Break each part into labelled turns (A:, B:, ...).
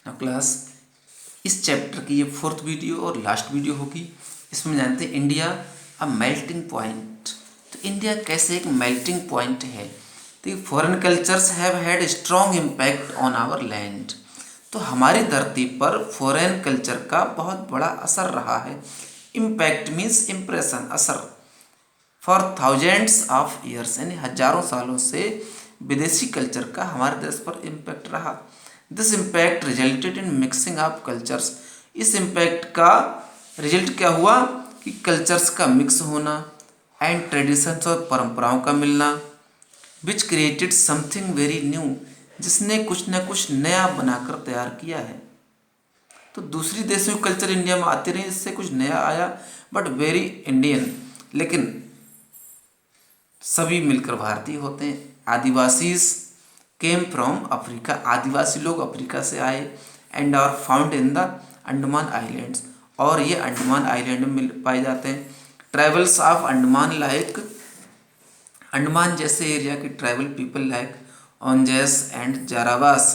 A: Class इस chapter की ये 4th वीडियो और लास्ट वीडियो होगी। इसमें जानते हैं इंडिया अ मेल्टिंग पॉइंट। तो इंडिया कैसे एक मेल्टिंग पॉइंट है। तो foreign cultures have had strong impact on our land. तो हमारी धरती पर फॉरेन कल्चर का बहुत बड़ा असर रहा है। इम्पैक्ट मीन्स इम्प्रेशन, असर। फॉर थाउजेंड्स ऑफ ईयर्स, यानी हजारों सालों से विदेशी कल्चर का हमारे देश पर इम्पैक्ट रहा। This impact resulted in mixing of cultures. इस इम्पैक्ट का रिजल्ट क्या हुआ कि कल्चर्स का मिक्स होना एंड ट्रेडिशंस और परंपराओं का मिलना, which created something very new, जिसने कुछ न कुछ नया बनाकर तैयार किया है। तो दूसरी देशों के कल्चर इंडिया में आते रहे, इससे कुछ नया आया बट वेरी इंडियन, लेकिन सभी मिलकर भारतीय होते हैं। आदिवासीज केम फ्रॉम अफ्रीका, आदिवासी लोग अफ्रीका से आए and are found in the Andaman islands, और ये अंडमान आइलैंड में पाए जाते हैं। Tribals of Andaman like, Andaman जैसे एरिया के tribal people like Onges and Jarawas.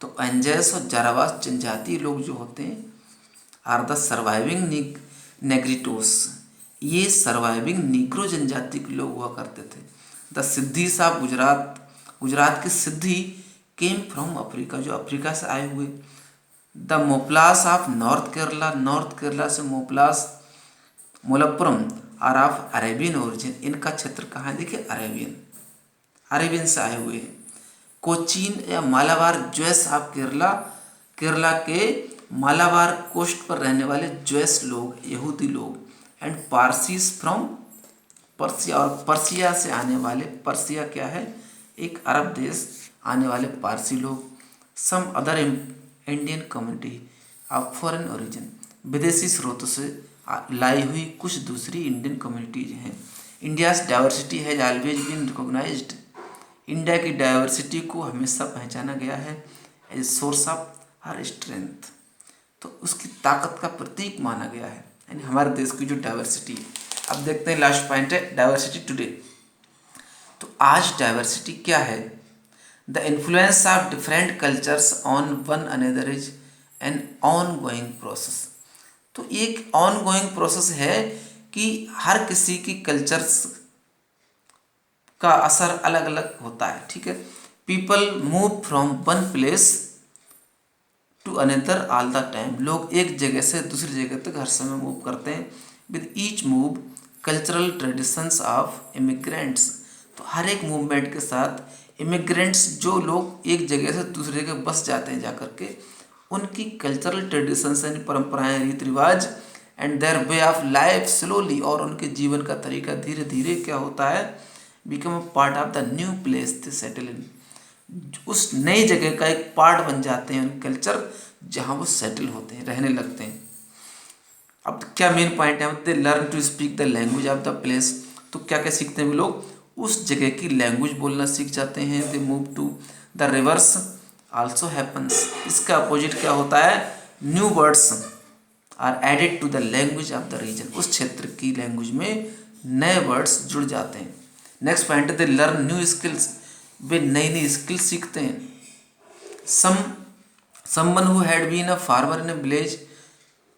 A: तो ओंजेस और जारावास जनजातीय लोग जो होते हैं आर द सर्वाइविंग नेग्रिटोस, ये सर्वाइविंग नीग्रो जनजाति के लोग हुआ करते थे। द सिद्धीस ऑफ गुजरात, गुजरात के सिद्धि केम फ्रॉम अफ्रीका, जो अफ्रीका से आए हुए। The Moplahs of north Kerala, north Kerala से Moplahs, Malappuram are of Arabian origin, इनका क्षेत्र कहाँ है देखिए अरेबियन, अरेबियन से आए हुए हैं। कोचीन या मालाबार ज्वेस ऑफ केरला, केरला के मालाबार कोस्ट पर रहने वाले ज्वेस लोग, यहूदी लोग। एंड पारसीज फ्रॉम पर्सिया, और पर्सिया से आने वाले, पर्सिया क्या है एक अरब देश, आने वाले पारसी लोग। Some other Indian community of foreign origin, विदेशी स्रोतों से लाई हुई कुछ दूसरी इंडियन कम्युनिटीज हैं। India's diversity has always been recognised, India की डाइवर्सिटी को हमेशा पहचाना गया है as source of her strength, तो उसकी ताकत का प्रतीक माना गया है, यानी हमारे देश की जो डाइवर्सिटी है। अब देखते हैं लास्ट पॉइंट है डाइवर्सिटी टुडे। तो आज डाइवर्सिटी क्या है। The influence of different cultures on one another is an on going process. तो एक ऑन गोइंग प्रोसेस है कि हर किसी की कल्चर्स का असर अलग अलग होता है, ठीक है। People move from one place to another all the time, लोग एक जगह से दूसरी जगह तक हर समय मूव करते हैं। With each move cultural traditions of immigrants, तो हर एक मूवमेंट के साथ इमिग्रेंट्स, जो लोग एक जगह से दूसरी जगह बस जाते हैं जाकर के, उनकी कल्चरल ट्रेडिशंस यानी परंपराएं, रीति रिवाज and their way of life slowly, और उनके जीवन का तरीका धीरे धीरे क्या होता है become a part of the new place they settle in, उस नई जगह का एक पार्ट बन जाते हैं उन कल्चर जहाँ वो सेटल होते हैं, रहने लगते हैं। अब क्या मेन पॉइंट है, they learn to speak the language of the place. तो क्या क्या सीखते हैं वो लोग, उस जगह की लैंग्वेज बोलना सीख जाते हैं। They move to the reverse also happens, इसका अपोजिट क्या होता है, new words are added to the language of the region, उस क्षेत्र की लैंग्वेज में नए वर्ड्स जुड़ जाते हैं। Next point, they learn new skills, वे नई नई स्किल्स सीखते हैं। Someone who had been a farmer in a village,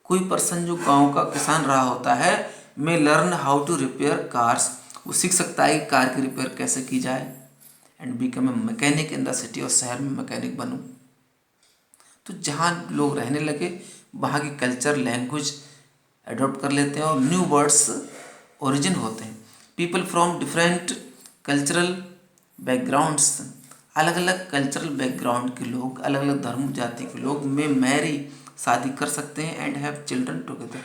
A: कोई पर्सन जो गांव का किसान रहा होता है, may learn how to repair cars, वो सीख सकता है कि कार की रिपेयर कैसे की जाए। And become a mechanic in the city, और शहर में मैकेनिक बनूं। तो जहाँ लोग रहने लगे वहाँ की कल्चर लैंग्वेज अडॉप्ट कर लेते हैं और न्यू वर्ड्स ओरिजिन होते हैं। People from different cultural backgrounds, अलग अलग कल्चरल बैकग्राउंड के लोग, अलग अलग धर्म जाति के लोग में मैरी, शादी कर सकते हैं एंड हैव चिल्ड्रन टुगेदर,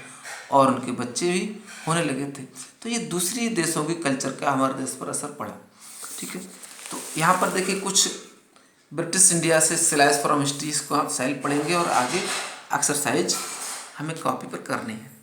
A: और उनके बच्चे भी होने लगे थे। तो ये दूसरी देशों के कल्चर का हमारे देश पर असर पड़ा, ठीक है। तो यहाँ पर देखिए कुछ ब्रिटिश इंडिया से सिलाइस फ्रॉम हिस्ट्री, इसको आप साइल पढ़ेंगे और आगे एक्सरसाइज हमें कॉपी पर करनी है।